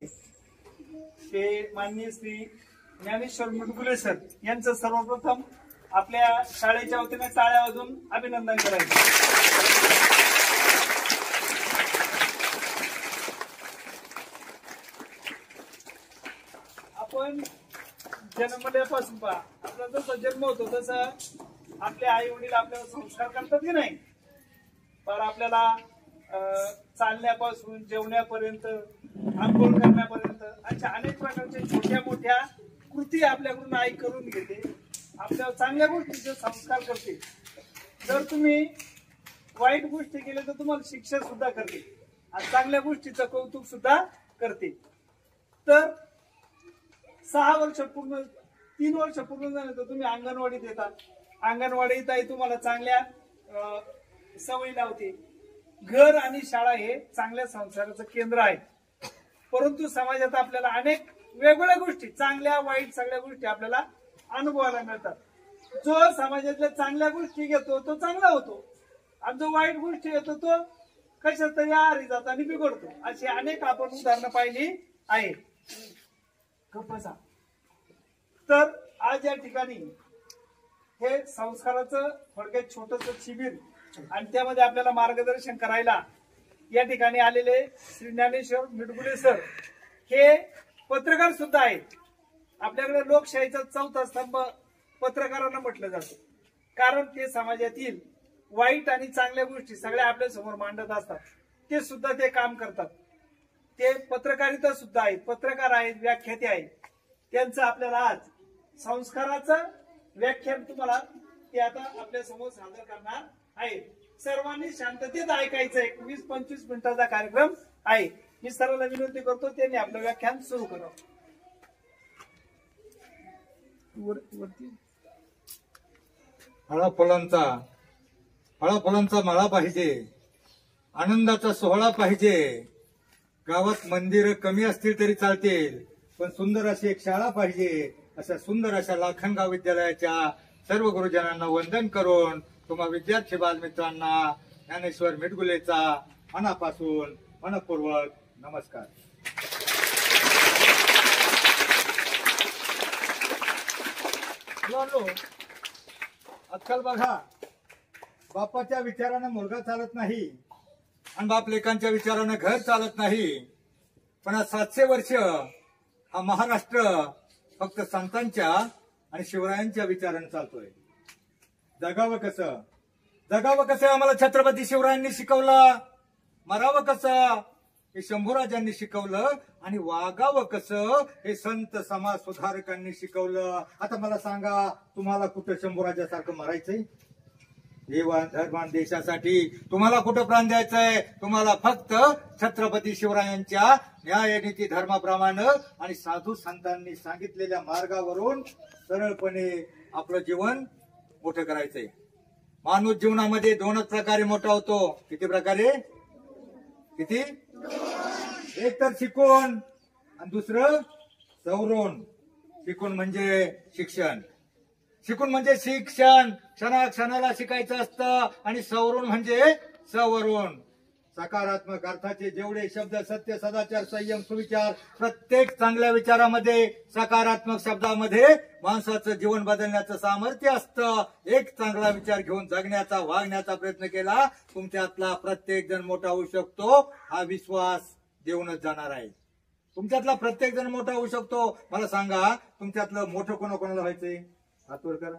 ते माननीय श्री ज्ञानेश्वर मुडगुले सर यांचं सर्वप्रथम आपल्या शाळेच्या वतीने टाळ्या वाजवून अभिनंदन करायचं। आपण जन्मल्यापासून पहा आपला जसा जन्म होतो तसा आपले आई वडील आपल्याला संस्कार करतात की नाही, पण आपल्याला चालण्यापासून जेवण्यापर्यंत आंघोळ करण्यापर्यंत अशा अनेक प्रकारच्या छोट्या मोठ्या कृती आपल्याकडून आई करून घेते, आपल्या चांगल्या गोष्टीचे संस्कार करते। जर तुम्ही वाईट गोष्टी केल्या तर तुम्हाला शिक्षा सुद्धा करते आणि चांगल्या गोष्टीचं कौतुक सुद्धा करते। तर 6 वर्ष पूर्ण 3 वर्ष पूर्ण झाले तर तुम्ही अंगणवाडीत येतात। अंगणवाडीत आई तुम्हाला चांगल्या सवयी लावते। घर आणि शाळा हे चांगल्या संस्काराचं केंद्र आहे, परंतु समाजात आपल्याला अनेक वेगवेगळ्या गोष्टी चांगल्या वाईट सगळ्या गोष्टी आपल्याला अनुभवायला मिळतात। जो समाजातल्या चांगल्या गोष्टी घेतो तो चांगला होतो आणि जो वाईट गोष्टी घेतो तो कशात तरी आहारी जातो आणि बिघडतो। अशी अनेक आपण उदाहरणं पाहिली आहेत। तर आज या ठिकाणी हे संस्काराचं थोडक्यात छोटस शिबिर आणि त्यामध्ये आपल्याला मार्गदर्शन करायला या ठिकाणी आलेले श्री ज्ञानेश्वर मुडगुले सर हे पत्रकार सुद्धा आहेत। आपल्याकडे लोकशाहीचा चौथा स्तंभ पत्रकारांना म्हटलं जातं, कारण ते समाजातील वाईट आणि चांगल्या गोष्टी सगळ्या आपल्या समोर मांडत असतात। ते सुद्धा ते काम करतात, ते पत्रकारिता सुद्धा आहेत, पत्रकार आहेत, व्याख्याते आहेत। त्यांचं आपल्याला आज संस्काराचं व्याख्यान तुम्हाला ते आता आपल्या समोर सादर करणार आहे। सर्वांनी शांततेत ऐकायचं। 20-25 मिनिटाचा कार्यक्रम आहे। मी सर्वांना विनंती करतो त्यांनी आपलं व्याख्यान सुरू करावं। फळाफुलांचा माळा पाहिजे, आनंदाचा सोहळा पाहिजे। गावात मंदिर कमी असतील तरी चालतील, पण सुंदर अशी एक शाळा पाहिजे। अशा सुंदर अशा लाखनगाव विद्यालयाच्या सर्व गुरुजनांना वंदन करून तुम्हा विद्यार्थी बालमित्रांना ज्ञानेश्वर मुडगुलेचा मनापासून मनपूर्वक नमस्कार। आजकाल बघा, बापाच्या विचारानं मुलगा चालत नाही आणि बाप लेकांच्या विचारानं घर चालत नाही, पण आज 700 वर्ष हा महाराष्ट्र फक्त संतांच्या आणि शिवरायांच्या विचारानं चालतोय। जगावं कसं आम्हाला छत्रपती शिवरायांनी शिकवलं, मरावं कसं हे शंभूराजांनी शिकवलं आणि वागावं कसं हे संत समाज सुधारकांनी शिकवलं। आता मला सांगा, तुम्हाला कुठं शंभूराजासारखं मरायचंय? देवान धर्मान देशासाठी तुम्हाला कुठं प्राण द्यायचंय? तुम्हाला फक्त छत्रपती शिवरायांच्या न्यायनीती धर्माप्रमाणे आणि साधू संतांनी सांगितलेल्या मार्गावरून सरळपणे आपलं जीवन मोठं करायचंय। माणूस जीवनामध्ये 2च प्रकारे मोठा होतो। किती प्रकारे? एक तर शिकून आणि दुसरं सवरून। शिकून म्हणजे शिक्षण, क्षणाक्षणाला शिकायचं असतं, आणि सवरून म्हणजे सवरून। सकारात्मक अर्थाचे जेवढे शब्द सत्य, सदाचार, संयम, सुविचार, प्रत्येक चांगल्या विचारामध्ये सकारात्मक शब्दामध्ये माणसाचं जीवन बदलण्याचं सामर्थ्य असतं। एक चांगला विचार घेऊन जगण्याचा वागण्याचा प्रयत्न केला, तुमच्यातला प्रत्येक जण मोठा होऊ शकतो हा विश्वास देऊनच जाणार आहे। तुमच्यातला प्रत्येक जण मोठा होऊ शकतो। मला सांगा, तुमच्यातलं मोठं कोणाकोणाला व्हायचंय? हात वर करा,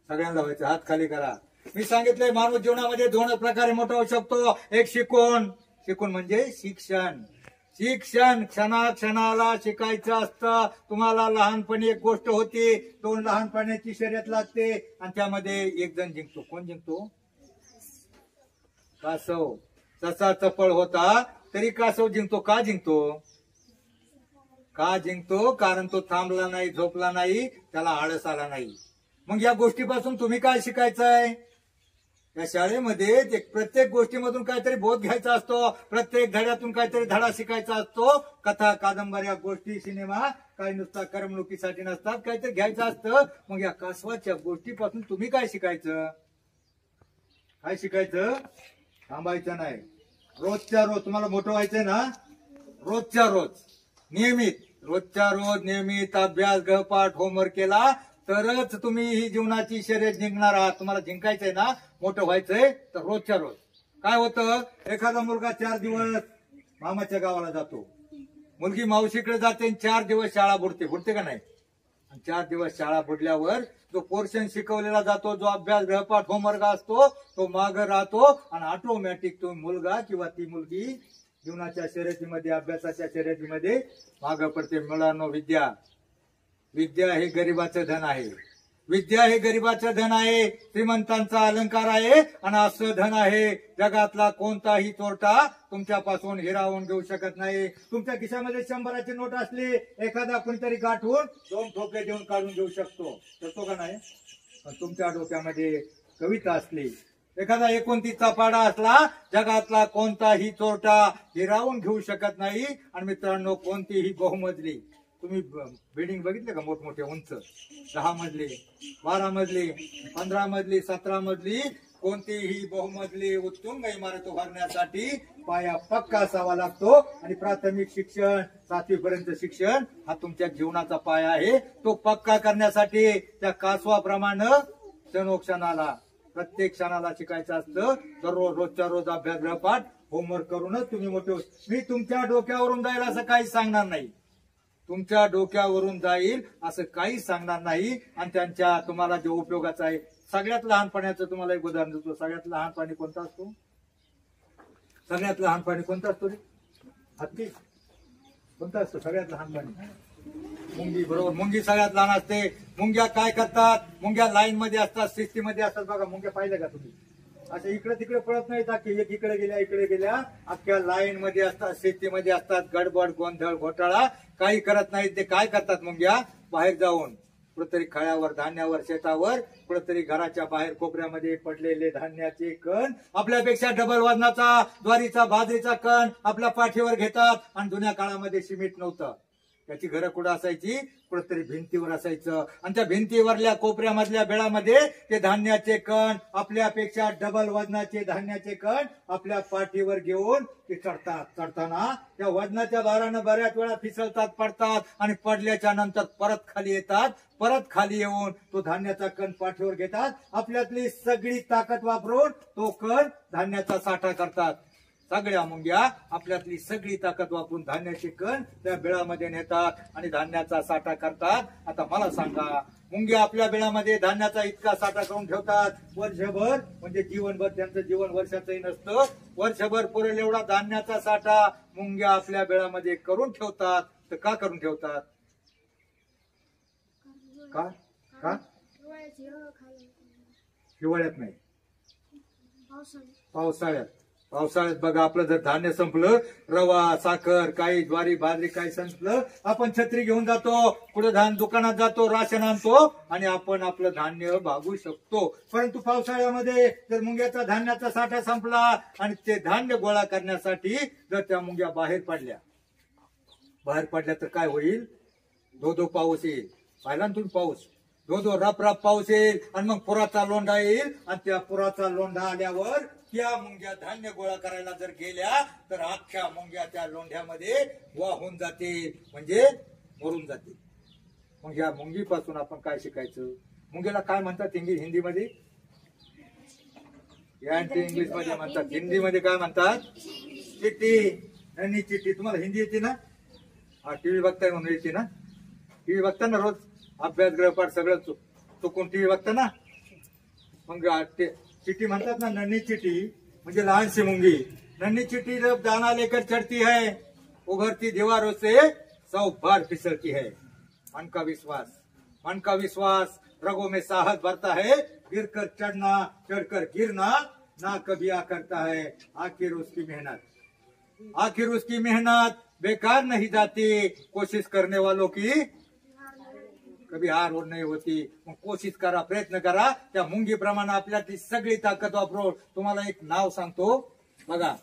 सगळ्यांना व्हायचं, हात खाली करा। मी सांगितलंय माणूस जीवनामध्ये 2 प्रकारे मोठा होऊ शकतो। एक शिकून म्हणजे शिक्षण, क्षणाला शिकायचं असतं। तुम्हाला लहानपणी एक गोष्ट होती, 2 लहानपणाची शर्यत लागते आणि त्यामध्ये एक जण जिंकतो। कोण जिंकतो? कासव। तसा चपळ होता तरी कासव जिंकतो। का जिंकतो? कारण तो थांबला नाही, झोपला नाही, त्याला आळस आला नाही। मग या गोष्टीपासून तुम्ही काय शिकायचंय? या शाळेमध्ये ते प्रत्येक गोष्टीमधून काहीतरी बोध घ्यायचा असतो, प्रत्येक धड्यातून काहीतरी धडा शिकायचा असतो। कथा, कादंबऱ्या, गोष्टी, सिनेमा काही नुसता करमणुकीसाठी नसतात, काहीतरी घ्यायचं असतं। मग या कासवाच्या गोष्टीपासून तुम्ही काय शिकायचं? थांबायचं नाही। रोजच्या रोज तुम्हाला मोठं व्हायचंय ना, रोजच्या रोज रोजच्या रोज नियमित अभ्यास गृहपाठ होमवर्क केला तरच तुम्ही ही जीवनाची शर्यत जिंकणार आहात. तुम्हाला जिंकायचंय ना, मोठं व्हायचंय, तर रोजच्या रोज. काय होतं, एखादा मुलगा 4 दिवस मामाच्या गावाला जातो, मुलगी मावशीकडे जाते, 4 दिवस शाळा बुडते का नाही. 4 दिवस शाळा बुडल्यावर जो पोर्शन शिकवलेला जातो, जो अभ्यास गृहपाठ होमवर्क असतो, तो मागं राहतो आणि ऑटोमॅटिक तो मुलगा किंवा ती मुलगी जीवनाच्या शर्यतीमध्ये, अभ्यासाच्या शर्यतीमध्ये मागं पडते. मुलांनो, विद्या हे गरिबाचं धन आहे. विद्या हे गरिबाचं धन आहे, श्रीमंतांचा अलंकार आहे, आणि असं धन आहे जगातला कोणताही चोरटा तुमच्यापासून हिरावून घेऊ शकत नाही. तुमच्या खिशामध्ये 100ची नोट असली, एखादा कोणीतरी गाठून 2 ठोके देऊन काढून घेऊ शकतो का नाही. पण तुमच्या डोक्यामध्ये कविता असली, एखादा 29चा पाडा असला, जगातला कोणताही चोरटा हिरावून घेऊ शकत नाही. आणि मित्रांनो, कोणतीही बहुमजली, तुम्ही बिल्डिंग बघितले का, मोठमोठे उंच 10 मजली, 12 मजली, 15 मजली, 17 मजली, कोणतीही बहुमजली उत्तुंग इमारत उभारण्यासाठी पाया पक्का असावा लागतो. आणि प्राथमिक शिक्षण 7वी पर्यंत शिक्षण हा तुमच्या जीवनाचा पाया आहे. तो पक्का करण्यासाठी त्या कासवाप्रमाणे क्षणोक्षणाला, प्रत्येक क्षणाला शिकायचं असतं. दररोज रोजच्या रोज अभ्यास गृहपाठ होमवर्क करूनच तुम्ही मोठे हो. मी तुमच्या डोक्यावरून जाईल असं काही सांगणार नाही, तुमच्या डोक्यावरून जाईल असं काही सांगणार नाही. आणि त्यांच्या तुम्हाला जे उपयोगाचं आहे, सगळ्यात लहानपणाचं तुम्हाला एक उदाहरण देतो. सगळ्यात लहानपणी कोणता असतो? सगळ्यात लहानपणी कोणता असतो रे? हत्ती. कोणता असतो सगळ्यात लहानपणी? मुंगी. बरोबर, मुंगी सगळ्यात लहान असते. मुंग्या काय करतात? मुंग्या लाईन मध्ये असतात, शिस्तीमध्ये असतात. बघा, मुंग्या पाहिलं का तुम्ही? अशा इकडे तिकडे पळत नाहीत, एक इकडे गेल्या, अख्ख्या लाईन मध्ये असतात, शिस्तीमध्ये असतात. गडबड, गोंधळ, घोटाळा काही करत नाहीत. ते काय करतात मुंग्या? बाहेर जाऊन कुठेतरी खळ्यावर, धान्यावर, शेतावर, कुठेतरी घराच्या बाहेर कोपऱ्यामध्ये पडलेले धान्याचे कण, आपल्यापेक्षा डबल वजनाचा ज्वारीचा, बाजरीचा कण आपल्या पाठीवर घेतात. आणि जुन्या काळामध्ये सिमेंट नव्हतं, त्याची घरं कुठं असायची? कुठेतरी भिंतीवर असायचं. आणि त्या भिंतीवरल्या कोपऱ्यामधल्या बेळामध्ये ते धान्याचे कण, आपल्यापेक्षा डबल वजनाचे धान्याचे कण आपल्या पाठीवर घेऊन ते चढतात. चढताना त्या वजनाच्या भारानं बऱ्याच वेळा फिसलतात, पडतात, आणि पडल्याच्या नंतर परत खाली येतात. परत खाली येऊन तो धान्याचा कण पाठीवर घेतात. आपल्यातली सगळी ताकद वापरून तो कण धान्याचा साठा करतात. सगळ्या मुंग्या आपल्यातली सगळी ताकद वापरून धान्याचे कण त्या बेळामध्ये नेतात आणि धान्याचा साठा करतात. आता मला सांगा, मुंग्या आपल्या बेळामध्ये धान्याचा इतका साठा करून ठेवतात वर्षभर, म्हणजे जीवनभर, त्यांचं जीवन वर्षाचंही नसतं, वर्षभर पुरेल एवढा धान्याचा साठा मुंग्या आपल्या बेळामध्ये करून ठेवतात. तर का करून ठेवतात? का का हिवाळ्यात नाही, पावसाळ्यात बघा, आपलं जर धान्य संपलं, रवा, साखर, काही ज्वारी, बाजरी काही संपलं, आपण छत्री घेऊन जातो, पुढे दुकानात जातो, राशन आणतो आणि आपण आपलं धान्य भागू शकतो. परंतु पावसाळ्यामध्ये जर मुंग्याचा धान्याचा साठा संपला आणि ते धान्य गोळा करण्यासाठी जर त्या मुंग्या बाहेर पडल्या तर काय होईल? धो पाऊस येईल. पाहिला ना तुम्ही पाऊस? धो रप पाऊस येईल आणि मग पुराचा लोंढा येईल. आणि त्या पुराचा लोंढा आल्यावर त्या मुंग्या धान्य गोळा करायला जर गेल्या तर अख्ख्या मुंग्या त्या लोंढ्यामध्ये वाहून जातील, म्हणजे मरून जातील. मग या मुंगीपासून आपण काय शिकायचं? मुंगीला काय म्हणतात हिंदीमध्ये? इंग्लिश मध्ये म्हणतात. हिंदीमध्ये काय म्हणतात? चिट्टी, नन्ही चिट्टी. तुम्हाला हिंदी येते ना? हा, टीव्ही बघताय म्हणून येते ना? टीव्ही बघता ना रोज? अभ्यास गृहपाठ सगळं चुकून टीव्ही बघता ना? मग चिट्टी म्हणतात ना, नन्ही चिट्टी म्हणजे लहानशी मुंगी. नन्ही चिट्टी जब दाना लेकर चढ़ती है, उभरती दीवारों से 100 बार फिसलती है. मन का विश्वास रगों में साहस भरता है. गिरकर चढ़ना, चढ़कर गिरना ना कभी आ करता है. आखिर उसकी मेहनत बेकार नहीं जाती. कोशिश करने वालों की कभी हार नहीं होती. मग कोशिश करा, प्रयत्न करा. त्या मुंगीप्रमाणे आपल्यातली सगळी ताकद वापरून. तुम्हाला एक नाव सांगतो बघा,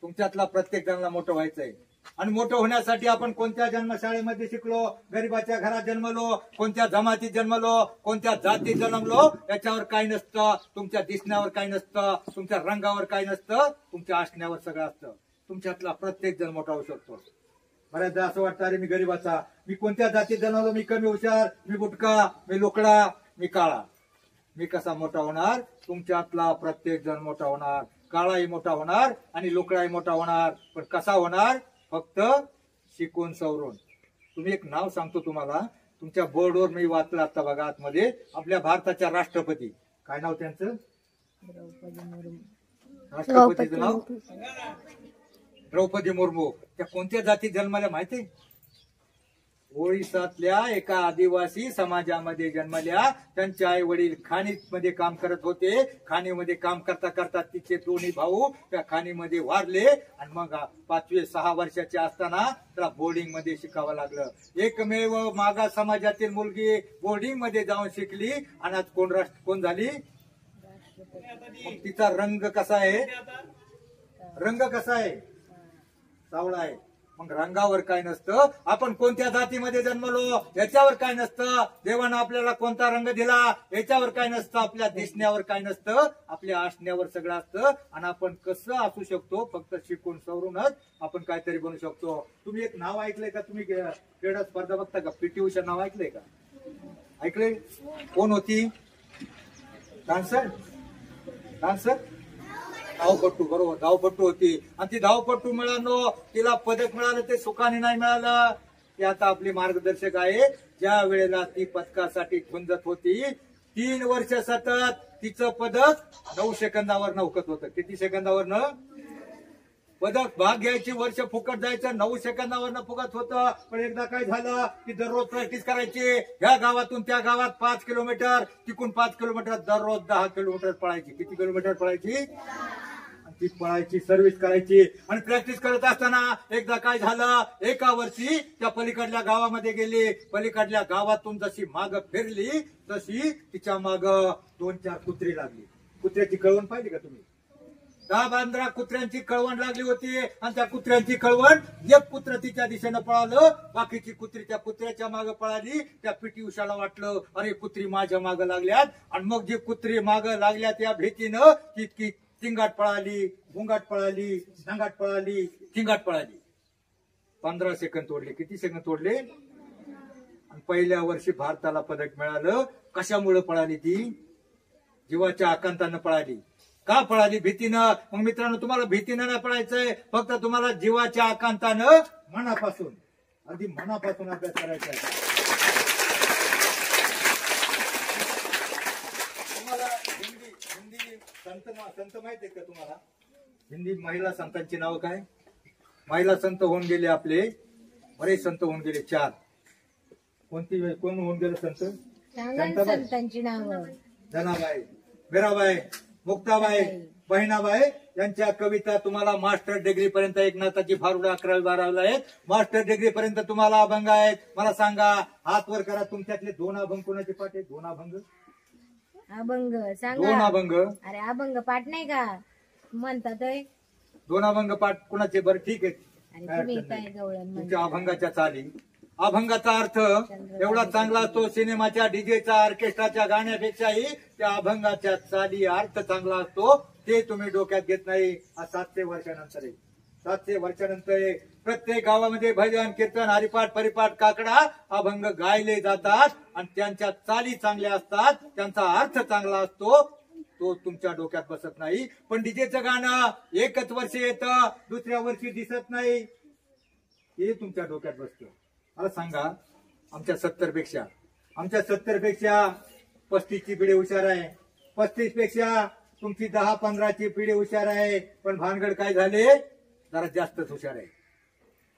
तुमच्यातला प्रत्येक जणांना मोठं व्हायचंय. आणि मोठं होण्यासाठी आपण कोणत्या जन्मशाळेमध्ये शिकलो, गरीबाच्या घरात जन्मलो, कोणत्या जमातीत जन्मलो, कोणत्या जातीत जन्मलो, याच्यावर काही नसतं. तुमच्या दिसण्यावर काही नसतं, तुमच्या रंगावर काही नसतं, तुमच्या असण्यावर सगळं असतं. तुमच्यातला प्रत्येक जण मोठा होऊ शकतो. बऱ्याचदा असं वाटतं अरे मी गरीबाचा, मी कोणत्या जातीत जन्मलो, मी कमी हुशार, मी बुटका, मी लोकडा, मी काळा. मी कसा मोठा होणार? तुमच्यातला प्रत्येक जण मोठा होणार. काळाही मोठा होणार आणि लोकडाही मोठा होणार. पण कसा होणार? फक्त शिकून सवरून. तुम्ही एक नाव सांगतो तुम्हाला, तुमच्या बोर्डवर मी वाचलं आता बघा आतमध्ये, आपल्या भारताच्या राष्ट्रपती, काय नाव त्यांचं? राष्ट्रपतीचं नाव द्रौपदी मुर्मू. त्या कोणत्या जातीत जन्माला माहिती? ओडिसातल्या एका आदिवासी समाजामध्ये जन्मल्या. त्यांचे आई वडील खाणीमध्ये काम करत होते. खाणीमध्ये काम करता करता तिचे दोन्ही भाऊ त्या खाणीमध्ये वारले आणि मग 5-6 वर्षाचे असताना त्याला बोर्डिंग मध्ये शिकावं लागलं. एकमेव मागास समाजातील मुलगी बोर्डिंग मध्ये जाऊन शिकली आणि आज कोण झाली? मग तिचा रंग कसा आहे? रंग कसा आहे? सावळा आहे. मग रंगावर काय नसतं, आपण कोणत्या जातीमध्ये जन्मलो याच्यावर काय नसतं, देवानं आपल्याला कोणता रंग दिला याच्यावर काय नसतं, आपल्या दिसण्यावर काय नसतं, आपल्या असण्यावर सगळं असतं. आणि आपण कसं असू शकतो? फक्त शिकून सवरूनच आपण काहीतरी बनू शकतो. तुम्ही एक नाव ऐकलंय का? तुम्ही क्रीडा स्पर्धा बघता का? पीटी उषा नाव ऐकलंय का? ऐकलंय? कोण होती? डान्सर धावपट्टू. बरोबर, धावपट्टू होती. आणि ती धावपट्टू मिळालो, तिला पदक मिळालं ते सुखाने नाही मिळालं. ती आता आपली मार्गदर्शक आहे. ज्या वेळेला ती पदकासाठी झुंजत होती 3 वर्ष सतत तिचं पदक 9 सेकंदावर नौकत होतं. किती सेकंदावर पदक? भाग घ्यायची वर्ष फुकट जायचं, 9 सेकंदावर फुकट होतं. पण एकदा काय झालं की दररोज प्रॅक्टिस करायची. ह्या गावातून त्या गावात 5 किलोमीटर, तिकून 5 किलोमीटर, दररोज 10 किलोमीटर पळायची. किती किलोमीटर पळायची? ती पळायची, सर्व्हिस करायची. आणि प्रॅक्टिस करत असताना एकदा काय झालं, एका वर्षी त्या पलीकडल्या गावामध्ये गेली. पलीकडल्या गावातून जशी माग फिरली तशी तिच्या माग 2-4 कुत्री लागली. कुत्र्याची कळवण पाहिली का तुम्ही? 10-15 कुत्र्यांची कळवण लागली होती. आणि त्या कुत्र्यांची कळवण, एक कुत्र तिच्या दिशेनं पळालं, बाकीची कुत्री त्या कुत्र्याच्या मागे पळाली. त्या पीटी उषाला वाटलं अरे कुत्री माझ्या मागे लागल्यात. आणि मग जी कुत्री मागे लागल्यात या भीतीनं तितकी चिंगाट पळाली, गुंगाट पळाली, सांगाट पळाली, चिंगाट पळाली. 15 सेकंद तोडले. किती सेकंद तोडले? आणि पहिल्या वर्षी भारताला पदक मिळालं. कशामुळे पळाली ती? जीवाच्या आकांतानं पळाली. का पळाली? भीतीनं. मग मित्रांनो, तुम्हाला भीतीनं नाही पळायचंय, फक्त तुम्हाला जीवाच्या आकांतानं, मनापासून, अगदी मनापासून अभ्यास करायचा आहे. तुम्हाला हिंदी संत माहिती आहेत का तुम्हाला? हिंदी महिला संतांची नाव काय? महिला संत होऊन गेले आपले, बरेच संत होऊन गेले 4. कोण होऊन गेले संत? संतांची नाव: जनाबाई, मीराबाई, मुक्ताबाई, बहिणाबाई. यांच्या कविता तुम्हाला मास्टर डिग्री पर्यंत, एकनाथाची फारुडे 11वी-12वीला आहेत. मास्टर डिग्री पर्यंत तुम्हाला अभंग आहेत. मला सांगा, हात वर करा, तुमच्यातले 2 अभंग कोणाचे पाठ आहेत? 2 अभंग? अभंग सांगा. 2 अभंग. अरे अभंग पाठ नाही का म्हणतात? 2 अभंग पाठ कुणाचे? बरं ठीक आहे, तुमच्या अभंगाच्या चाली. अभंगाचा अर्थ एवढा चांगला असतो, सिनेमाच्या, डीजेचा, ऑर्केस्ट्राच्या गाण्यापेक्षाही त्या अभंगाच्या चाली अर्थ चांगला असतो. ते तुम्ही डोक्यात घेत नाही. 700 वर्षानंतर आहे. 700 वर्षानंतर प्रत्येक गावामध्ये भजन, कीर्तन, हरिपाठ, परिपाठ, काकडा, अभंग गायले जातात. आणि त्यांच्या चाली चांगल्या असतात, त्यांचा अर्थ चांगला असतो. तो तुमच्या डोक्यात बसत नाही. पण डीजेचं गाणं एकच वर्ष येतं, दुसऱ्या वर्षी दिसत नाही, हे तुमच्या डोक्यात बसतं. मला सांगा, आमच्या 70 पेक्षा 35ची पिढी हुशार आहे. 35 पेक्षा तुमची 10-15ची पिढी हुशार आहे. पण भानगड काय झाले? जरा जास्तच हुशार आहे.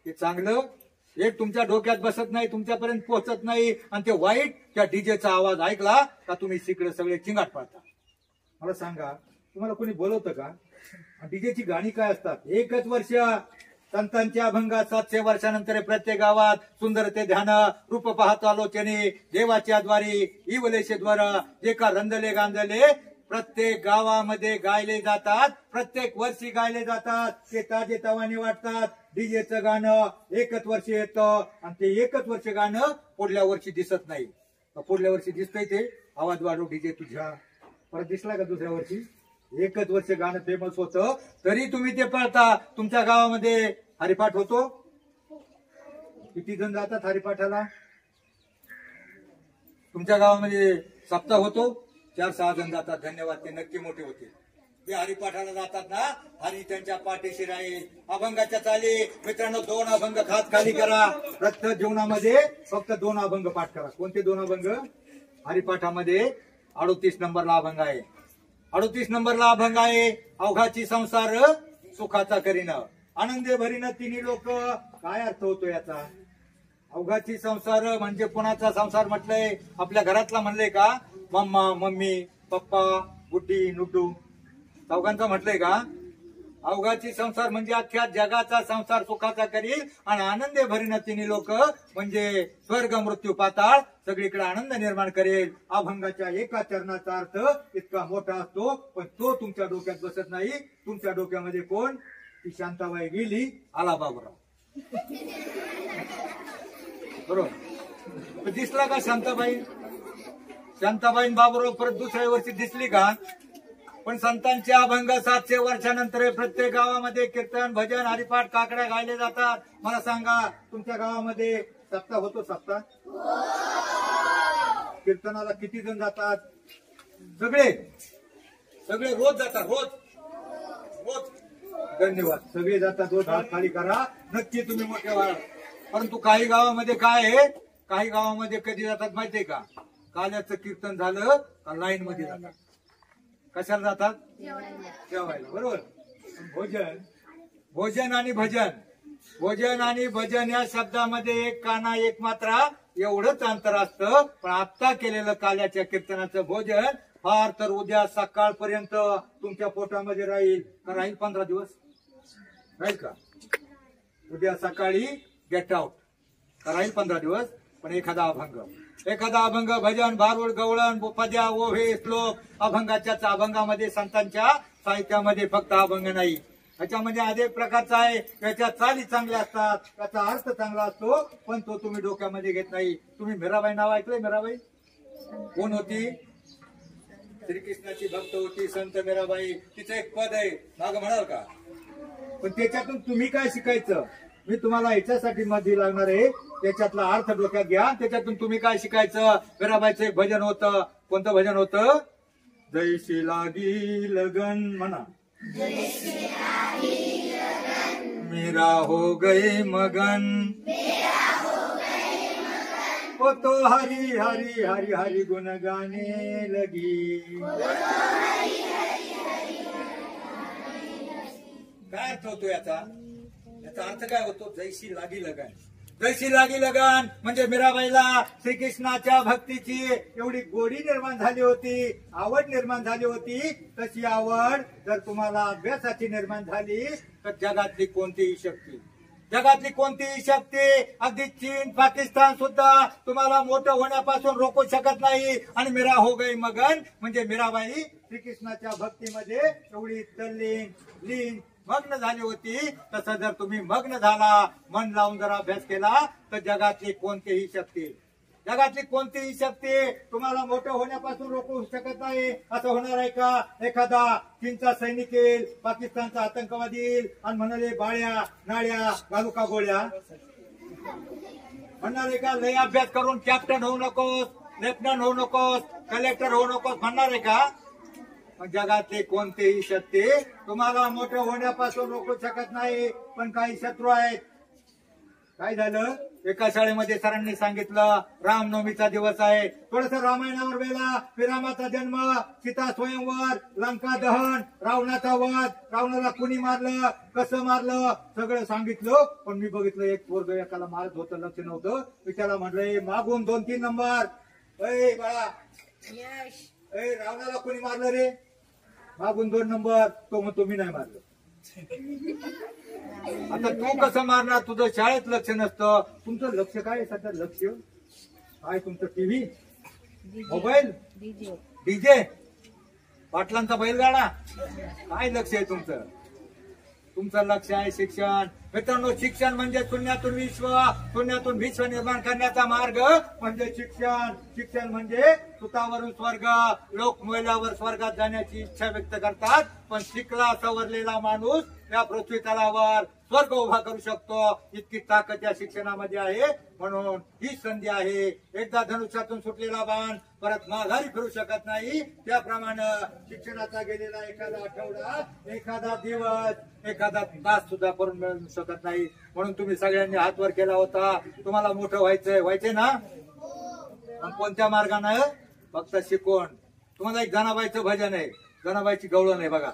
ते चांगलं एक तुमच्या डोक्यात बसत नाही, तुमच्यापर्यंत पोहोचत नाही. आणि ते वाईट, त्या डीजेचा आवाज ऐकला का तुम्ही तिकडे सगळे चिंगाट पाडता. मला सांगा, तुम्हाला कोणी बोलवतं का? डीजेची गाणी काय असतात? एकच वर्ष संतांच्या अभंगात 700 वर्षानंतर प्रत्येक गावात सुंदर ते ध्यान, रूप पाहतो आलोचने, देवाच्या द्वारी इवलेशे द्वार, जे का रंजले गांजले प्रत्येक गावामध्ये गायले जातात. प्रत्येक वर्षी गायले जातात. ते ताजे तवाने वाटतात. डीजेचं गाणं एकच वर्ष येतं आणि ते एकच वर्ष गाणं पुढल्या वर्षी दिसत नाही. पुढल्या वर्षी दिसतंय ते आवाज वाढव डीजे तुझ्या, परत दिसला का दुसऱ्या वर्षी? एकच वर्ष गाणं फेमस होतं, तरी तुम्ही ते पळता. तुमच्या गावामध्ये हरिपाठ होतो? किती जण जातात हरिपाठाला? तुमच्या गावामध्ये सप्ताह होतो, 4-6 जण जातात. धन्यवाद, ते नक्की मोठे होते. ते हरिपाठाला जातात ना, हरी त्यांच्या पाठीशी राहील. अभंगाच्या चाली मित्रांनो, 2 अभंग खात खाली करा. प्रत्येक जीवनामध्ये फक्त 2 अभंग पाठ करा. कोणते 2 अभंग? हरिपाठामध्ये 38 नंबरला अभंग आहे. 38 नंबरला अभंग आहे, अवघाची संसार सुखाचा करीन, आनंदे भरीन तिन्ही लोक. काय अर्थ होतो याचा? अवघाची संसार म्हणजे कोणाचा संसार म्हटलंय? आपल्या घरातला म्हणलंय का? मम्मा, मम्मी, पप्पा, गुड्डी, नुटू, चौघांचा म्हटलंय का? अवघाची संसार म्हणजे अख्ख्या जगाचा संसार सुखाचा करील आणि आनंदे भरीन तिन्ही लोक म्हणजे स्वर्ग मृत्यू पाताळ सगळीकडे आनंद निर्माण करेल. अभंगाच्या एका चरणाचा अर्थ इतका मोठा असतो, पण तो तुमच्या डोक्यात बसत नाही. तुमच्या डोक्यामध्ये कोण? ती शांताबाई गेली, आला बाबूराव. बरोबर दिसला का शांताबाई? शांताबाई बाबूराव परत दुसऱ्या वर्षी दिसली का? पण संतांचे अभंग 700 वर्षानंतर प्रत्येक गावामध्ये कीर्तन, भजन, हरिपाठ, काकड्या गायले जातात. मला सांगा, तुमच्या गावामध्ये सप्ताह होतो? सप्ताह कीर्तनाला किती जण जातात? सगळे सगळे रोज जातात. रोज धन्यवाद, सगळे जातात. रोज हात खाली करा, नक्की तुम्ही मोठे व्हाल. परंतु काही गावामध्ये काय आहे? काही गावामध्ये कधी जातात माहितीये का? काल्याचं कीर्तन झालं का लाईन मध्ये जातात. कशाला जातात? जेवायला. बरोबर. भोजन आणि भजन, भोजन आणि भजन या शब्दामध्ये एक काना एक मात्रा एवढंच अंतर असतं. पण आता केलेलं काल्याच्या कीर्तनाचं भोजन फार तर उद्या सकाळपर्यंत तुमच्या पोटामध्ये राहील. का राहील? 15 दिवस राहील का? उद्या सकाळी गेट आउट का राहील 15 दिवस. पण एखादा अभंग, भजन, भारुड, गवळण, पद्या, ओहे, श्लोक, अभंगामध्ये संतांच्या साहित्यामध्ये फक्त अभंग नाही, त्याच्यामध्ये अनेक प्रकारचा आहे. त्याच्या चाली चांगल्या असतात, त्याचा अर्थ चांगला असतो, पण तो तुम्ही डोक्यामध्ये घेत नाही. तुम्ही मीराबाई नाव ऐकलंय? मीराबाई कोण होती? श्रीकृष्णाची भक्त होती, संत मीराबाई. तिचं एक पद आहे, माग म्हणाल का? पण त्याच्यातून तुम्ही काय शिकायचं? मी तुम्हाला याच्यासाठी मध्ये लागणार आहे, त्याच्यातला अर्थ डोक्यात घ्या. त्याच्यातून तुम्ही काय शिकायचं? मीराबाईचं एक भजन होतं. कोणतं भजन होतं? जैशी लागी लगन म्हणा, मेरा हो गए मगन, वो तो हरी हरी हरी हरी गुण गाने लगी. काय अर्थ होतो याचा? याचा अर्थ काय होतो? जैशी लागी लगन. जैशी लागी लगन म्हणजे मीराबाईला श्रीकृष्णाच्या भक्तीची एवढी गोडी निर्माण झाली होती, आवड निर्माण झाली होती. तशी आवड जर तुम्हाला अभ्यासाची निर्माण झाली तर जगातली कोणतीही शक्ती, अगदी चीन, पाकिस्तान सुद्धा तुम्हाला मोठं होण्यापासून रोखू शकत नाही. आणि मीरा हो गई मगन म्हणजे मीराबाई श्रीकृष्णाच्या भक्तीमध्ये एवढी तल्लीन मग्न झाली होती. तसं जर तुम्ही मग्न झाला, मन लावून जर अभ्यास केला तर जगातली कोणतीही शक्ती तुम्हाला मोठं होण्यापासून रोखू शकत नाही. असं होणार आहे का? एखादा चीनचा सैनिक येईल, पाकिस्तानचा आतंकवादी येईल आणि म्हणाले बाळ्या नाळ्या घालू का गोळ्या? म्हणणार आहे का? लय अभ्यास करून कॅप्टन होऊ नकोस, लेफ्टनंट होऊ नकोस, कलेक्टर होऊ नकोस म्हणणार आहे का? जगातली कोणतीही शक्ती तुम्हाला मोठं होण्यापासून रोखू शकत नाही. पण काही शत्रू आहेत. काय झालं? एका शाळेमध्ये सरांनी सांगितलं रामनवमीचा दिवस आहे, थोडस रामायणावर वेळा, श्रीरामाचा जन्म, सीता स्वयंवर, लंका दहन, रावणाचा वध, रावणाला कुणी मारलं, कसं मारलं, सगळं सांगितलं. पण मी बघितलं एक पोरग एकाला मारत होतं, लक्ष नव्हतं. मी त्याला म्हटलंय मागून 2-3 नंबर, अय बाळा रावणाला कुणी मारलं रे? मागून 2 नंबर. तो म्हणतो मी नाही मारलं. आता तू कसं मारणार? तुझं शाळेत लक्ष नसतं. तुमचं लक्ष काय सध्या? लक्ष काय तुमचं? टीव्ही, मोबाईल, डीजे, पाटलांचा बैलगाडा, काय लक्ष आहे तुमचं? तुमचं लक्ष आहे शिक्षण. मित्रांनो, शिक्षण म्हणजे शून्यातून विश्व निर्माण करण्याचा मार्ग म्हणजे शिक्षण म्हणजे सुतावरून स्वर्ग. लोक महिलावर स्वर्गात जाण्याची इच्छा व्यक्त करतात, पण शिकला सवरलेला माणूस या पृथ्वी तलावर स्वर्ग उभा करू शकतो इतकी ताकद या शिक्षणामध्ये आहे. म्हणून ही संधी आहे. एकदा धनुष्यातून सुटलेला बाण परत माघारी फिरू शकत नाही. त्याप्रमाणे शिक्षणाचा गेलेला एखादा आठवडा, एखादा दिवस, एखादा तास सुद्धा करून मिळू शकत नाही. म्हणून तुम्ही सगळ्यांनी हात वर केला होता. तुम्हाला मोठं व्हायचंय ना? कोणत्या मार्गाने? फक्त शिकवण. तुम्हाला एक जनाबाईचं भजन आहे, जनाबाईची गवळण आहे बघा.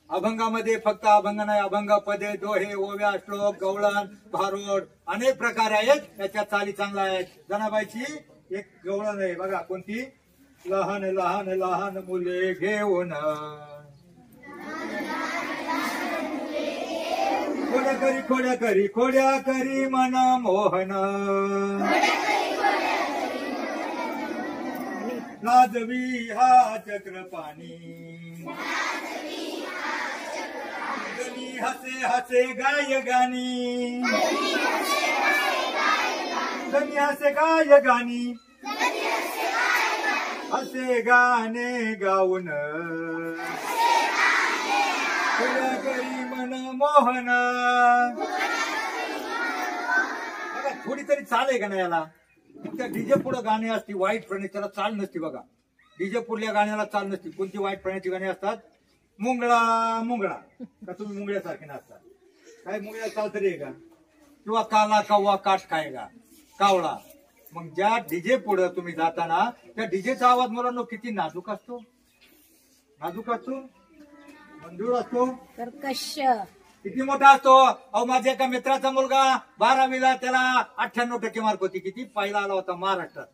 अभंगामध्ये फक्त अभंग नाही, अभंग, पदे, दोहे, ओव्या, श्लोक, गवळण, भारुड अनेक प्रकार आहेत. त्याच्या चाली चांगल्या आहेत. जनाबाईची एक गवळण आहे बघा. कोणती? लहान लहान लहान मुले घेऊन खोड्या करी खोड्या करी मन मोहन लाजवी हा चक्रपाणी गणी हसे हसे गाय गाणी गणी हसे गाय गाणी हसे गाणे गाऊन खोड्या करी मन मोहन. थोडी तरी चाल आहे का नाही याला? त्या डीजे पुढे गाणी असती वाईट प्राण्याची, त्याला चाल नसती बघा. डीजे पुढल्या गाण्याला चाल नसती. कोणती वाईट प्राण्याची गाणी असतात? मुंगळा मुंगळा का तुम्ही मुंगळ्यासारखे नसतात? काय मुंगळ्या चाल तरी आहे का? किंवा काला कव्वा काठ खायगा कावळा. मग ज्या डीजे पुढे तुम्ही जाताना त्या डीजेचा आवाज मुलांना किती नाजूक असतो, नाजूक असतो, मंजूळ असतो, कर्कश किती मोठा असतो. अहो माझ्या एका मित्राचा मुलगा 12वीला, त्याला 98% मार्क होती. किती? पहिला आला होता महाराष्ट्रात.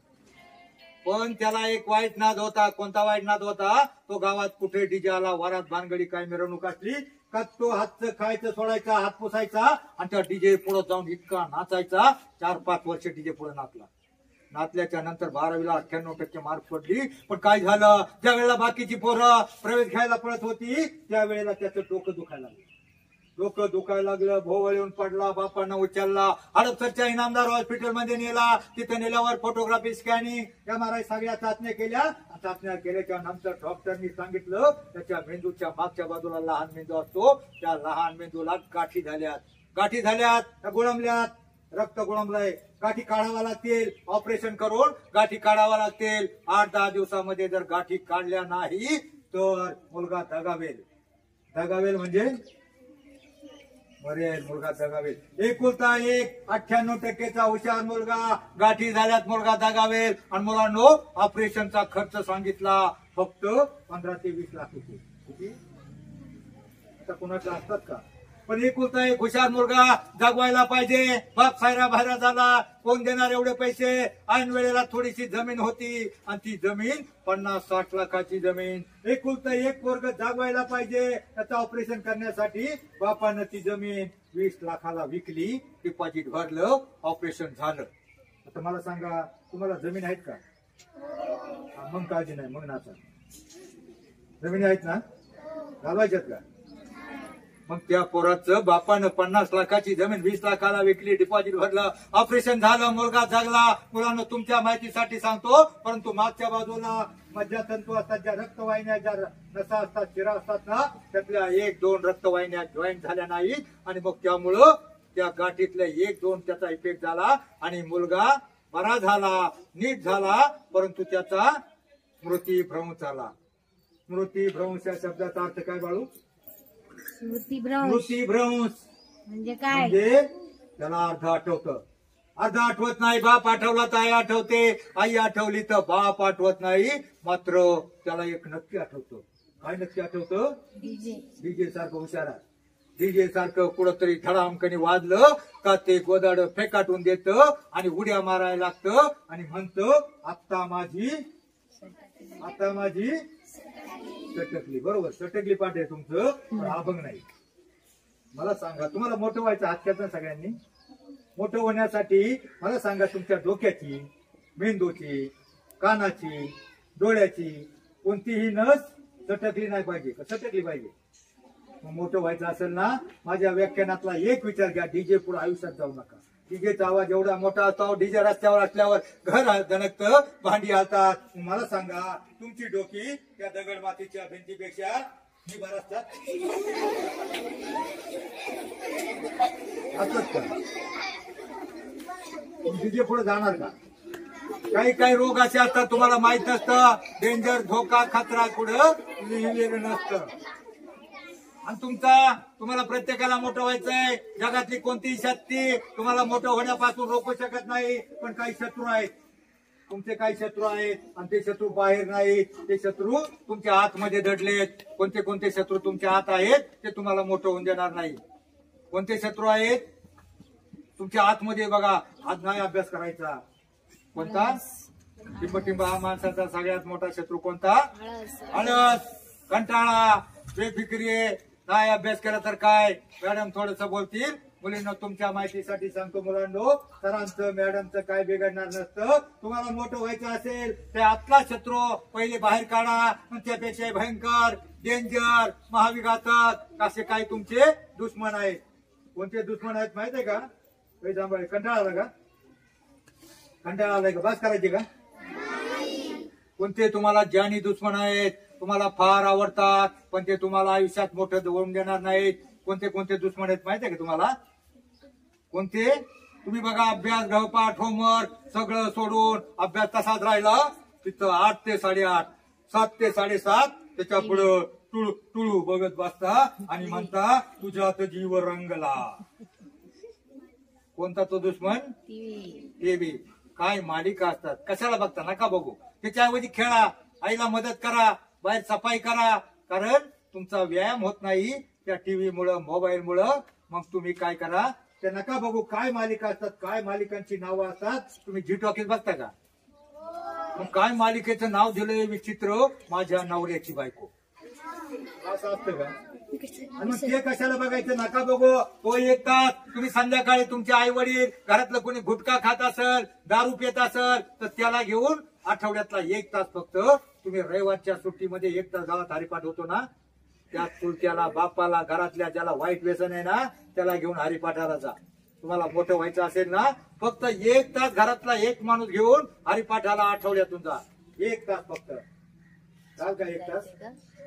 पण त्याला एक वाईट नाद होता. कोणता वाईट नाद होता? तो गावात कुठे डीजे आला, वरात भानगडी काय मिरवणूक असली का तो हातचं खायचं सोडायचा, हात पुसायचा आणि त्या डीजे पुढे जाऊन इतका नाचायचा. 4-5 वर्ष डीजे पुढे नाचला. नाचल्याच्या नंतर 12वीला 98% मार्क पडली. पण काय झालं? ज्या वेळेला बाकीची पोरं प्रवेश घ्यायला पडत होती त्यावेळेला त्याचं डोकं दुखायला लागलं. डोकं दुखायला लागलं. भोवळ येऊन पडला. बापांना उचलला. हडपसरच्या इनामदार हॉस्पिटलमध्ये नेला. तिथे नेल्यावर फोटोग्राफी, स्कॅनिंग, MRI सगळ्या चाचण्या केल्या. चाचण्या केल्याच्या नंतर डॉक्टरनी सांगितलं त्याच्या मेंदूच्या मागच्या बाजूला लहान मेंदू असतो. त्या लहान मेंदूला गाठी झाल्यात. गाठी झाल्यात, त्या गुळंबल्यात, रक्त गुळंबलंय. गाठी काढावा लागतील. ऑपरेशन करून गाठी काढावा लागतील. 8-10 दिवसामध्ये जर गाठी काढल्या नाही तर मुलगा दगावेल. दगावेल म्हणजे मरेल. मुलगा दगावेल. एकुलता एक 98%चा हुशार मुलगा. गाठी झाल्यात, मुलगा दगावेल. आणि मुलांनो ऑपरेशनचा खर्च सांगितला फक्त 15 ते 20 लाख रुपये. किती? आता कुणाचं असतात का? पण एकुलता एक हुशार मुलगा जगवायला पाहिजे. बाप सायरा बाहेर झाला, कोण देणार एवढे पैसे? ऐन वेळेला थोडीशी जमीन होती आणि ती जमीन 50-60 लाखाची जमीन. एकुलता एक पोरग जगवायला पाहिजे. त्याचं ऑपरेशन करण्यासाठी बापानं ती जमीन 20 लाखाला विकली. डिपॉझिट भरलं, ऑपरेशन झालं. आता मला सांगा, तुम्हाला जमीन आहेत का? मग काळजी नाही, मग नाचा. जमिनी आहेत ना? घालवायच्यात का? मग त्या पोराचं बापानं 50 लाखाची जमीन 20 लाखाला विकली, डिपॉझिट भरलं, ऑपरेशन झालं, मुलगा जगला. मुलांना तुमच्या माहितीसाठी सांगतो, परंतु मागच्या बाजूला मज्जातंतू असतात, ज्या रक्तवाहिन्या, ज्या नसा असतात, शिरा असतात ना, त्यातल्या 1-2 रक्तवाहिन्या जॉईंट झाल्या नाहीत. आणि मग त्यामुळं त्या गाठीतल्या 1-2 त्याचा इफेक्ट झाला आणि मुलगा बरा झाला, नीट झाला, परंतु त्याचा स्मृतिभ्रंश झाला. स्मृतिभ्रंश या शब्दाचा अर्थ काय बाळू? स्मृतिभ्रंश म्हणजे काय? म्हणजे त्याला अर्ध आठवतं, अर्ध आठवत नाही. बाप आठवला तर आई आठवते, आई आठवली तर बाप आठवत नाही. मात्र त्याला एक नक्की आठवतं. काय नक्की आठवतं? डीजे सारखं हुशार आहे. डीजे सारखं कुठंतरी धडामकणी वाजलं का ते गोदाड फेकाटून देतं आणि उड्या मारायला लागतं आणि म्हणतं आत्ता माझी सटकली. बरोबर, सटकली पाठ आहे तुमचं, पण अभंग नाही. मला सांगा, तुम्हाला मोठं व्हायचं हात ना सगळ्यांनी? मोठं होण्यासाठी मला सांगा, तुमच्या डोक्याची, मेंदूची, कानाची, डोळ्याची कोणतीही नस सटकली नाही पाहिजे का? सटकली पाहिजे. मोठं व्हायचं असेल ना, माझ्या व्याख्यानातला एक विचार घ्या, डीजे पुढे आयुष्यात जाऊ नका. डीजेचा आवाज एवढा मोठा असतो, डीजे रस्त्यावर असल्यावर घर दणकतं, भांडी हातात. मला सांगा, तुमची डोकी त्या दगड मातीच्या भिंतीपेक्षा मी बरा असतात असंच का तुझे पुढे जाणार का? काही काही रोग असे असतात तुम्हाला माहित नसतं, डेंजर, धोका, खतरा कुठं लिहिलेलं नसतं. आणि तुम्हाला प्रत्येकाला मोठं व्हायचंय. जगातली कोणतीही शक्ती तुम्हाला मोठं होण्यापासून रोखू शकत नाही. पण काही शत्रू आहेत, तुमचे काही शत्रू आहेत आणि ते शत्रू बाहेर नाहीत, ते शत्रू तुमच्या आतमध्ये दडलेत. कोणते कोणते शत्रू तुमच्या आत आहेत ते तुम्हाला मोठं होऊन देणार नाही. कोणते शत्रू आहेत तुमच्या आतमध्ये? बघा, आज नाही अभ्यास करायचा. कोणता? टिंबटिंब हा माणसाचा सगळ्यात मोठा शत्रू कोणता? आळस, कंटाळा, बेफिक्री. नाही अभ्यास केला तर काय? मॅडम थोडस बोलतील. मुलींना तुमच्या माहितीसाठी सांगतो मुलांनो, सरांचं मॅडमचं काय बिघडणार नसतं. तुम्हाला मोठं व्हायचं असेल ते आतला शत्रू पहिले बाहेर काढा. त्यापेक्षा भयंकर, डेंजर, महाविघातक असे काही तुमचे दुश्मन आहेत. कोणते दुश्मन आहेत माहितीये का? कंटाळा आला का? कंटाळा आलाय का? बस करायची का? कोणते तुम्हाला ज्ञानी दुश्मन आहेत, तुम्हाला फार आवडतात पण ते तुम्हाला आयुष्यात मोठं होऊन देणार नाहीत. कोणते कोणते दुश्मन आहेत माहितीये का तुम्हाला? कोणते? तुम्ही बघा, अभ्यास, गृहपाठ, होमवर्क सगळं सोडून अभ्यास तसाच राहिला तिथं 8 ते 8:30, 7 ते 7:30 त्याच्या पुढं टुळू बघत बसता आणि म्हणता तुझ्यात जीव रंगला. कोणता तो दुश्मन? टीव्ही. काय मालिका असतात, कशाला बघता? नका बघू. त्याच्याऐवजी खेळा, आईला मदत करा, बाहेर सफाई करा. कारण तुमचा व्यायाम होत नाही त्या टीव्ही मुळे, मोबाईल मुळे. मग तुम्ही काय करा, ते नका बघू. काय मालिका असतात, काय मालिकांची नावं असतात. तुम्ही जी टॉकीज बघता का? मग काय मालिकेचं नाव दिलंय विचित्र, माझ्या नवऱ्याची बायको, असं असतं का? आणि मग ते कशाला बघायचं? नका बघू. तो 1 तास तुम्ही संध्याकाळी तुमचे आई वडील, घरातलं कोणी गुटखा खात असेल, दारू पित असेल तर त्याला घेऊन आठवड्यातला 1 तास फक्त तुम्ही रविवारच्या सुट्टीमध्ये 1 तास गावात हरिपाठ होतो ना, त्या चुलत्याला, बापाला, घरातल्या ज्याला वाईट व्यसन आहे ना त्याला घेऊन हरिपाठाला जा. तुम्हाला मोठं व्हायचं असेल ना, फक्त 1 तास घरातला एक माणूस घेऊन हरिपाठाला आठवड्यातून जा. 1 तास फक्त. चाल का 1 तास?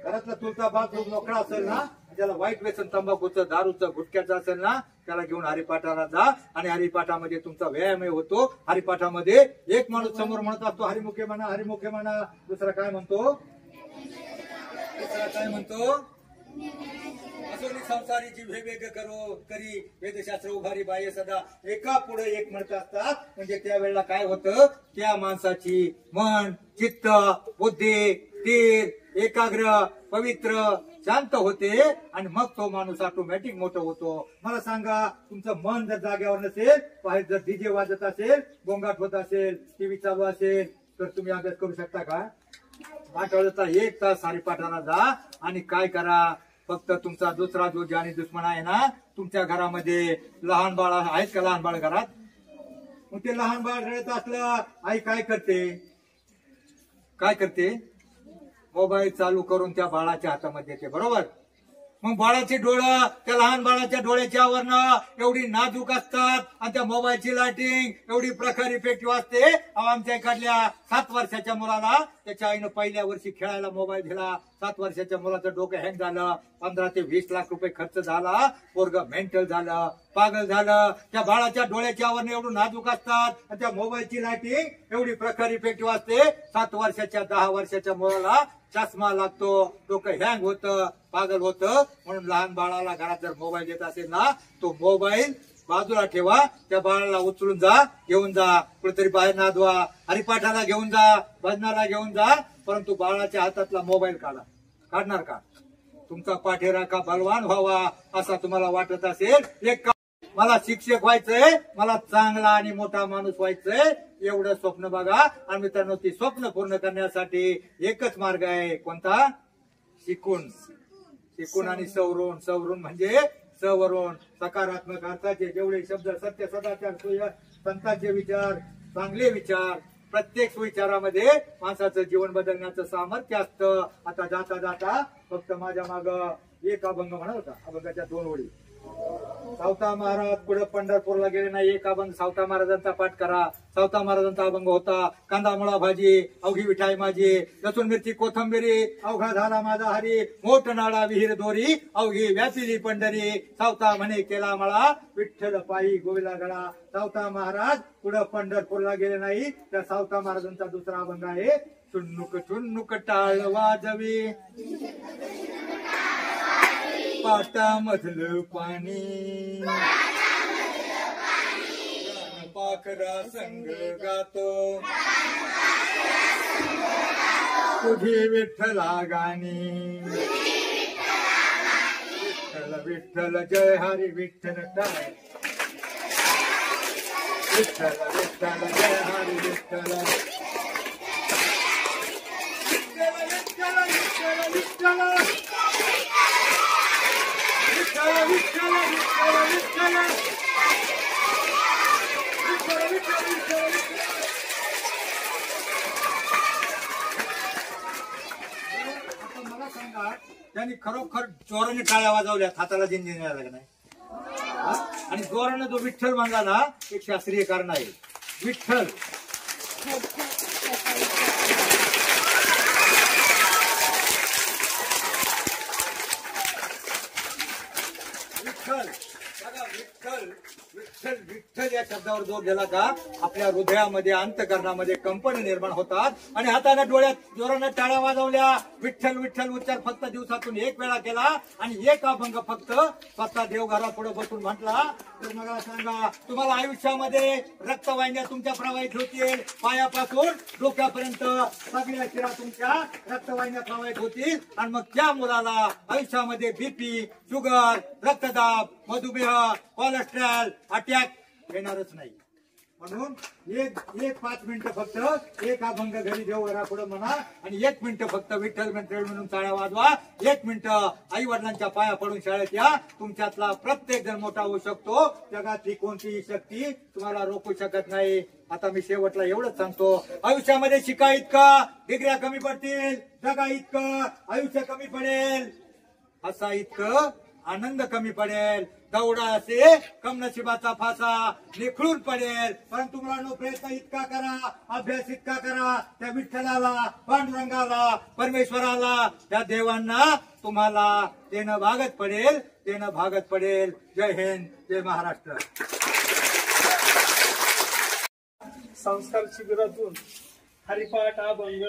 घरातला चुलता बाप मोकळा असेल ना, ज्याला वाईट व्यसन, तंबाखूचं, दारूचं, गुटख्याचं असेल ना, त्याला घेऊन हरिपाठाला जा. आणि हरिपाठामध्ये तुमचा व्यायामही होतो. हरिपाठामध्ये एक माणूस समोर म्हणत असतो, हरिमुखे म्हणा, हरिमुखे म्हणा. दुसरा काय म्हणतो? काय म्हणतो? असोनी संसारीची वेग करो करी वेदशास्त्र उभारी बाह्य सदा. एका पुढे एक म्हणत असतात. म्हणजे त्यावेळेला काय होतं, त्या माणसाची मन, चित्त, बुद्धी, तीर, एकाग्र, पवित्र, शांत होते आणि मग तो माणूस ऑटोमॅटिक मोठं होतो. मला सांगा, तुमचं मन जर जागेवर नसेल, बाहेर जर डीजे वाजत असेल, गोंगाट होत असेल, टीव्ही चालू असेल, तर तुम्ही अभ्यास करू शकता का? आठवड्याचा 1 तास हरिपाठाला जा. आणि काय करा, फक्त तुमचा दुसरा जो ज्ञानी दुश्मन आहे ना, तुमच्या घरामध्ये लहान बाळ आहेत का? लहान बाळ घरात? मग ते लहान बाळ रडत असलं, आई काय करते? काय करते? मोबाईल चालू करून त्या बाळाच्या हातामध्ये देते. बरोबर? मग बाळाचे डोळं, त्या लहान बाळाच्या डोळ्याच्या आवरणं एवढी नाजूक असतात आणि त्या मोबाईलची लाइटिंग एवढी प्रखर इफेक्टिव्ह असते. आमच्या इकडल्या 7 वर्षाच्या मुलाला त्याच्या आईनं पहिल्या वर्षी खेळायला मोबाईल दिला. 7 वर्षाच्या मुलाचं डोकं हँग झालं. 15 ते 20 लाख रुपये खर्च झाला. पोरगं मेंटल झालं, पागल झालं. त्या बाळाच्या डोळ्याची आवरणं एवढं नाजूक असतात आणि त्या मोबाईलची लाइटिंग एवढी प्रखर इफेक्टिव्ह असते. 7 वर्षाच्या 10 वर्षाच्या मुलाला चष्मा लागतो, डोकं हँग होतं, पागल होतं. म्हणून लहान बाळाला घरात जर मोबाईल देत असेल ना, तो मोबाईल बाजूला ठेवा. त्या बाळाला उचलून जा, घेऊन जा, कुठेतरी बाहेर नादवा, हरिपाठाला घेऊन जा, भजनाला घेऊन जा. परंतु बाळाच्या हातातला मोबाईल काढणार का? तुमचा पाठीराखा बलवान व्हावा असा तुम्हाला वाटत असेल, एक मला शिक्षक व्हायचंय, मला चांगला आणि मोठा माणूस व्हायचंय, एवढं स्वप्न बघा. आणि मित्रांनो, ती स्वप्न पूर्ण करण्यासाठी एकच मार्ग आहे. कोणता? शिकून आणि सवरून. सवरून म्हणजे सवरून, सकारात्मक अर्थाचे जेवढे शब्द, सत्य, सदाचार, संतांचे विचार, चांगले विचार, प्रत्येक विचारामध्ये माणसाचं जीवन बदलण्याचं सामर्थ्य असतं. आता जाता जाता फक्त माझ्या माग एक अभंग म्हणा होता, अभंगाच्या 2 ओळी. सावता महाराज पुढे पंढरपूरला गेले नाही. एक अभंग सावता महाराजांचा पाठ करा. सावता महाराजांचा अभंग होता, कांदा मुळा भाजी अवघी विठाई माझी, लसूण मिरची कोथंबिरी अवघा झाला माझा हरी, मोठ नाडा विहीर दोरी अवघी व्यापिली पंढरी, सावता म्हणे केला मला विठ्ठल पायी गोविला गळा. सावता महाराज पुढे पंढरपूरला गेले नाही. त्या सावता महाराजांचा दुसरा अभंग आहे, चुन्नुक चुन्नुक टाळ वाजवी पाटामधलं पाणी, पाखरा संग गातो तुझी विठ्ठला गाणी. विठ्ठल विठ्ठल जय हरी विठ्ठल टाळ, विठ्ठल विठ्ठल जय हरी विठ्ठल, विठ्ठल विठ्ठल विठ्ठल विठ्ठल विठ्ठल विठ्ठल विठ्ठल विठ्ठल विठ्ठल. आता मला सांगा, त्यांनी खरोखर जोराने टाळ्या वाजवल्या, हाताला जिंजिन लागला नाही. आणि जोराने जो विठ्ठल म्हणला ना, एक शास्त्रीय कारण आहे. विठ्ठल विठ्ठल विठ्ठल विठ्ठल या शब्दावर जोर गेला का आपल्या हृदयामध्ये अंतकरणामध्ये कंपन निर्माण होतात. आणि हाताने डोळ्यात जोराने टाळ्या वाजवल्या. विठ्ठल विठ्ठल उच्चार फक्त दिवसातून एक वेळा केला आणि एक अभंग फक्त स्वतः देवघरापुढे बसून म्हटला तर मला सांगा, तुम्हाला आयुष्यामध्ये रक्तवाहिन्या तुमच्या प्रवाहित होतील. पायापासून डोक्यापर्यंत सगळ्या शिरा तुमच्या रक्तवाहिन्या प्रवाहित होतील. आणि मग त्या मुलाला आयुष्यामध्ये बीपी, शुगर, रक्तदाब, मधुमेह, कोलेस्ट्रॉल, अटॅक येणारच नाही. म्हणून एक 5 मिनिटं फक्त एक अभंग घरी देवघरापुढे म्हणा आणि 1 मिनिटं फक्त विठ्ठल मंत्र म्हणून टाळ्या वाजवा. 1 मिनिटं आई वडिलांच्या पाया पडून शाळेत या. तुमच्यातला प्रत्येक जण मोठा होऊ शकतो. जगातली कोणतीही शक्ती तुम्हाला रोखू शकत नाही. आता मी शेवटला एवढंच सांगतो, आयुष्यामध्ये शिका इतका डिग्र्या कमी पडतील, जगा इतकं आयुष्य कमी पडेल, असा इतकं आनंद कमी पडेल. दौडा असे कमनशिबाचा फासा निखळून पडेल. परंतु मुलांनो, प्रयत्न इतका करा, अभ्यास इतका करा, त्या विठ्ठलाला, पांडुरंगाला, परमेश्वराला, त्या देवांना तुम्हाला देणं भागत पडेल, देणं भागत पडेल. जय हिंद, जय महाराष्ट्र. संस्कार शिबिरातून हरिपाठ, अभंग,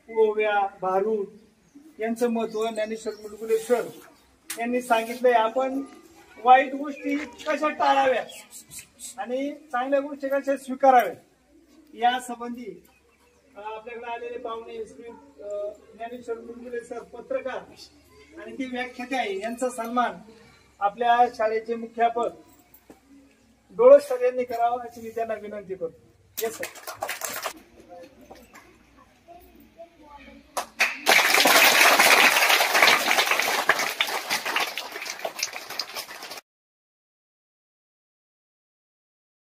ओव्या, भारूड यांचं महत्व ज्ञानेश्वर मुलगुले सर यांनी सांगितलंय. आपण वाईट गोष्टी कशा टाळाव्या आणि चांगल्या गोष्टी कशा स्वीकाराव्या या संबंधी आपल्याकडे आलेले पाहुणे श्री ज्ञानेश्वर मुलगुले सर, पत्रकार आणि ते व्याख्याते आहे, यांचा सन्मान आपल्या शाळेचे मुख्याध्यापक डोळस सर यांनी करावा अशी मी त्यांना विनंती करतो. Yes sir.